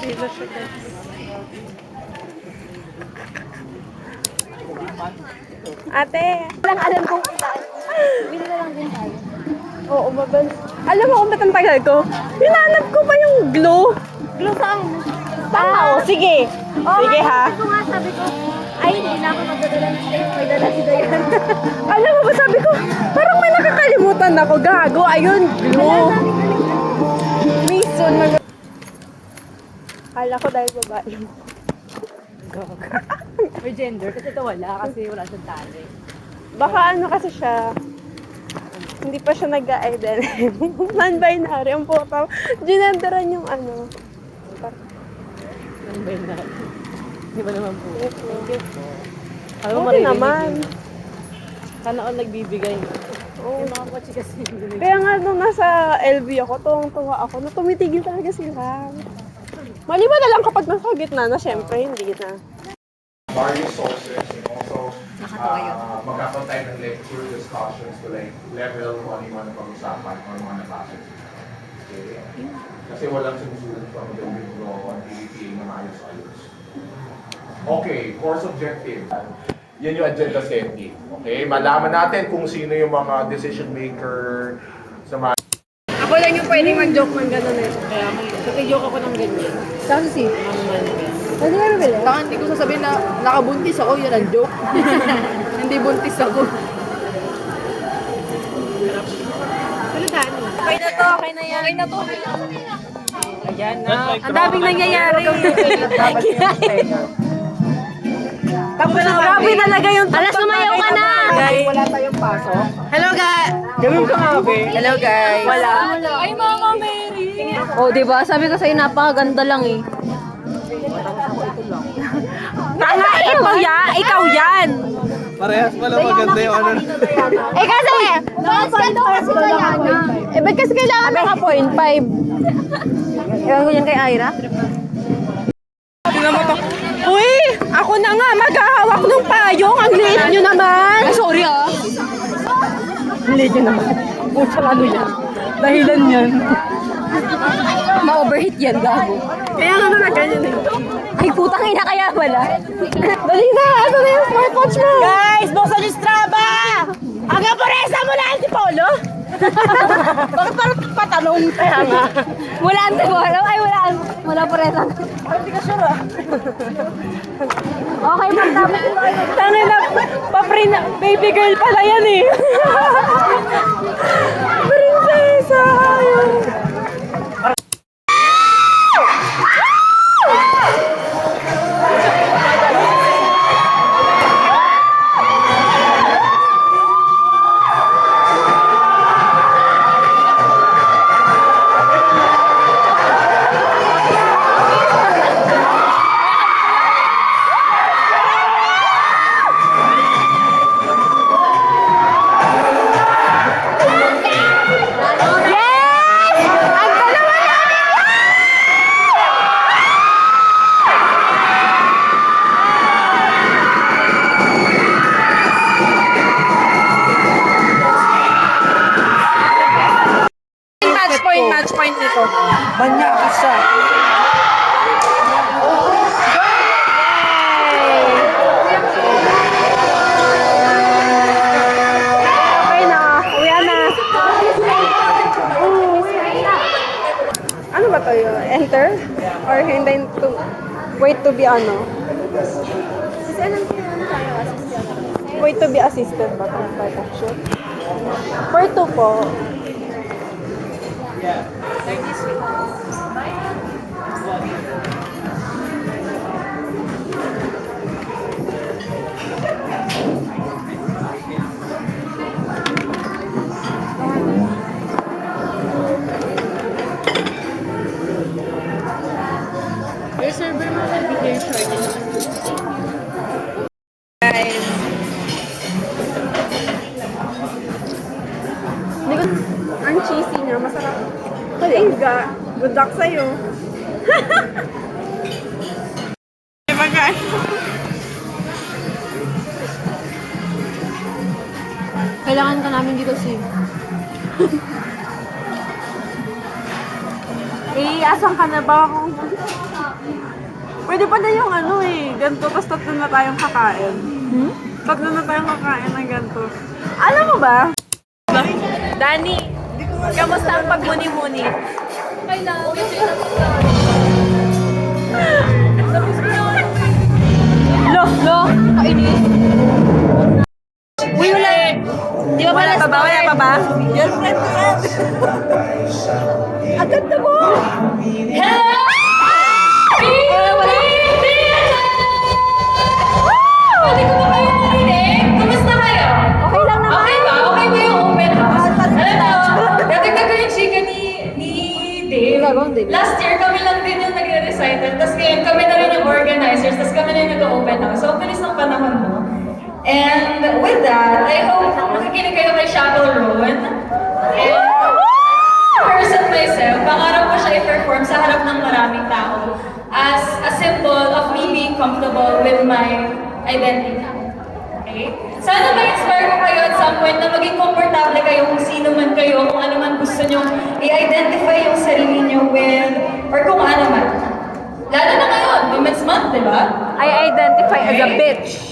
Dito siya guys. Ate! Walang alam kung ilan. Bili na lang din tayo. Oo, mabal. Alam mo kung ba't ang tagal ko? Hinanap ko pa yung glue. Glue saan? Tama, sige. Sige ha. Ito nga sabi ko, ay hindi na ako magdadala ng tape. May dala si Dayan. Alam mo ba sabi ko, parang may nakakalimutan ako. Gago, ayun, glue. May soon mag... Kala ko dahil babae mo. May gender, kasi ito wala. Kasi wala siyang tali. Baka ano kasi siya, hindi pa siya nag-identify. Non-binary. Ang puta. Ginenderan yung ano. Non-binary. Di ba naman po? Alam mo, Okay naman. Sana all nagbibigay. Oo. Yung mga kotse kasi hindi. Kaya nga nung nasa LV ako, tuwang-tuwa ako, na tumitigil talaga sila. Maliban na lang kapag nasa gitna na, syempre, hindi na. Various sources and also magkakaroon tayo ng lecture discussions to like level kung ano yung mga napag-usapan o mga nabasa. Okay? Kasi walang sinusunod pa magandang law on PDPA na maayos-ayos. Okay, course objective. Yan yung agenda setting. Okay? Malaman natin kung sino yung mga decision maker sa mga... Ako lang yung pwedeng mag-joke man gano'n eh. Kaya joke ako ng ganyan. Kasi, Mangman ka. pwede ka bibili? Saka hindi ko sasabihin na nakabuntis ako, yun ang joke. Hindi buntis ako. Okay na to, okay na yan. Okay na to. Ayan na. Ang daming nangyayari. Grabe talaga yung Alas, sumayaw ka na! Wala tayong pasok. Hello guys! Ganun ka nga, be. Hello guys! Wala. Ay, Mama Mary! Oh, diba? Sabi ko sa'yo, napakaganda lang eh. Tanga, ikaw yan! Ikaw yan! Parehas pala maganda yung ano. Eh kasi, eh ba't kasi kailangan naka 0.5? Ewan ko yan kay Ira. Tingnan mo to. Uy! Ako na nga maghahawak ng payong. Ang liit nyo naman. Ay, sorry ah. Ang liit nyo naman. Putsang ano yan. Dahilan yan. Ma-overheat yan, gago. Kaya nga na ganyan eh. Ay, putang ina kaya wala. Dali na! Ano na yung smartwatch mo? Guys, buksan yung Strava! Hanggang poresa mo na, Antipolo? Bakit parang patanong? Kaya nga. Wala Antipolo? Ay, wala poresa. Parang di ka sure ah. Okay, magtapos ito. Tangin na, papre na, baby girl pala yan eh. Prinsesa! Match point nito. Banya ka siya. Okay na, uwi na. Ano ba to yun? Enter? Or hintayin to, wait to be ano? Wait to be assisted ba? Part of shoot? For 2 po. Your server mo will be here shortly. Guys. Hindi ko, ang cheesy niya, masarap. Kalinga. Good luck sa'yo. Diba guys? Kailangan ka namin dito, Sim. Eh, asan ka na ba? Pwede pala yung ano eh, ganito, tapos tatlo na tayong kakain. Tatlo na tayong kakain ng ganito. Alam mo ba? Dani, kamusta ang pagmuni-muni? Okay lang. Lo, kainis. Uy, wala. Di ba Wala pa ba? Wala pa ba? Girlfriend ko yan. Agad na mo. Hello! Pwede ko ba kayo marinig? Kumusta kayo? Okay lang naman. Okay ba? Okay ba yung open house? Alam mo, dadagdag ko yung chika ni Dave. Last year, kami lang din yung nagre-recital. Tapos ngayon, kami na rin yung organizers. Tapos kami na yung nag-open house. So, bilis ng panahon mo. And with that, I hope makikinig kayo kay Shackle Rowan. And person myself, pangarap ko siya i-perform sa harap ng maraming tao as a symbol of me being comfortable with my identity. Okay? Sana ma-inspire ko kayo at some point na maging komportable kayo kung sino man kayo, kung ano man gusto nyo i-identify yung sarili nyo with, or kung ano man. Lalo na ngayon, Women's Month, di ba? I identify as a bitch.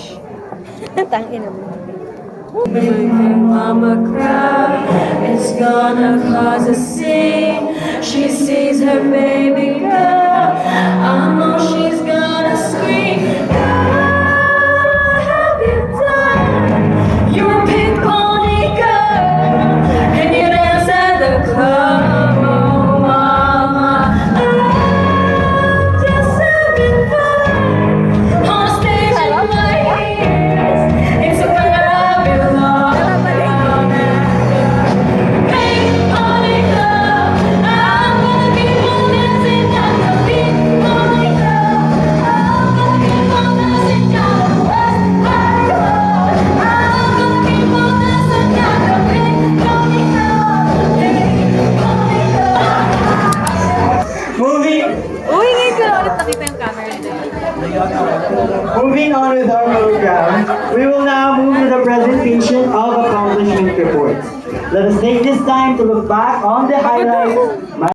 Mama cry, it's gonna cause a scene. She sees her baby girl, I know she's gonna scream. God, have you done? You're a pink pony girl, and you dance at the club. Oh, mama, I'm just having fun on stage in my ears. It's where I belong. Pink pony girl, I'm gonna keep on dancing down the pink pony girl. I'm gonna keep on dancing down the West High Road. I'm gonna keep on dancing down the pink pony girl. Pink pony girl. Moving, Uy, ngayon ko lang ulit nakita yung camera dito. moving on with our program, we will now move to the presentation of accomplishment reports. Let us take this time to look back on the highlights.